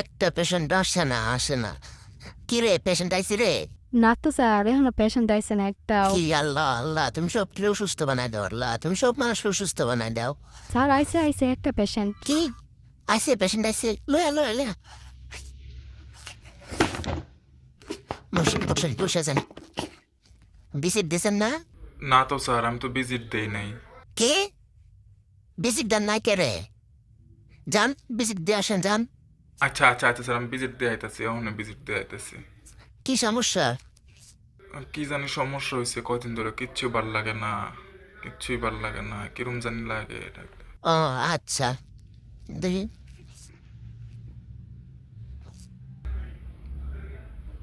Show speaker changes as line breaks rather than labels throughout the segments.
একটা পেশেন্ট আসে না কি রে পেশেন্ট আইসি রে
না তো স্যার এখনো পেশেন্ট আইসে না একটাও।
কি আল্লাহ আল্লাহ তুমি সব কেউ সুস্থ বানাই দাও আল্লাহ তুমি সব মানুষ সুস্থ বানাই দাও
স্যার আইসে আইসে একটা পেশেন্ট।
কি আইসে পেশেন্ট আইসে লয়া লয়া লয়া বসে যান ভিজিট দিয়েছেন না
না তো স্যার আমি তো ভিজিট দেই নাই।
কে ভিজিট দেন নাই কে রে যান ভিজিট দিয়ে আসেন যান
আচ্ছা আচ্ছা আচ্ছা স্যার আমি ভিজিট দিয়ে আইতাছি, এখন ভিজিট দিয়ে আইতাছি।
কি সমস্যা
কি জানি সমস্যা হয়েছে কয়দিন ধরে, কিচ্ছু ভাল লাগে না, কিচ্ছুই ভাল লাগে না, কিরম জানি লাগে এটা একটা।
ও আচ্ছা দেখি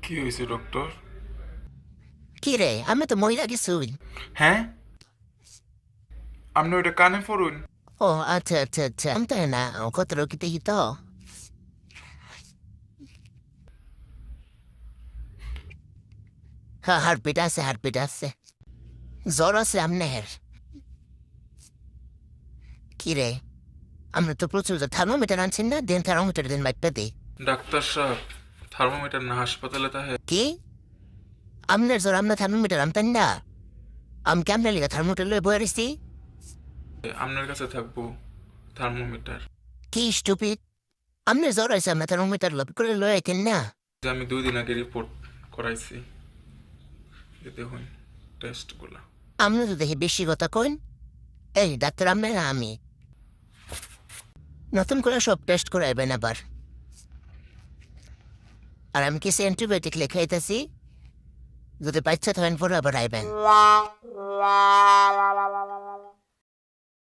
কি হয়েছে ডক্টর?
কি রে আমি তো মহিলা কিছু
হ্যাঁ আপনি ওইটা কানে পড়ুন।
ও আচ্ছা আচ্ছা আচ্ছা আমি তো না কত রোগী দেখি তো হ্যাঁ হারপিট আছে জ্বর আছে আপনার কি রে আমরা তো প্রচুর থার্মোমিটার আনছেন না দেন থার্মোমিটার দেন মাইপটা দে
ডাক্তার সাহেব থার্মোমিটার না হাসপাতালে তাহে।
কি আপনার জ্বর আপনার থার্মোমিটার আনতেন না আমি কেমন লিখা থার্মোমিটার লয়ে বয়ে রেছি
আপনার কাছে থাকবো থার্মোমিটার।
কি স্টুপিড আপনার জ্বর আছে আপনার থার্মোমিটার লব করে লয়ে আইতেন না
যে আমি 2 দিন আগে রিপোর্ট করাইছি, এই দেখুন টেস্টগুলা।
আপনি তো দেখি বেশি কথা কইন এই ডাক্তার আপনার না আমি নতুন করে সব টেস্ট করাইবেন আবার আর আমি কিছু অ্যান্টিবায়োটিক লেখা আইতাছি যদি বাচ্চা থাকেন পরে আবার আইবেন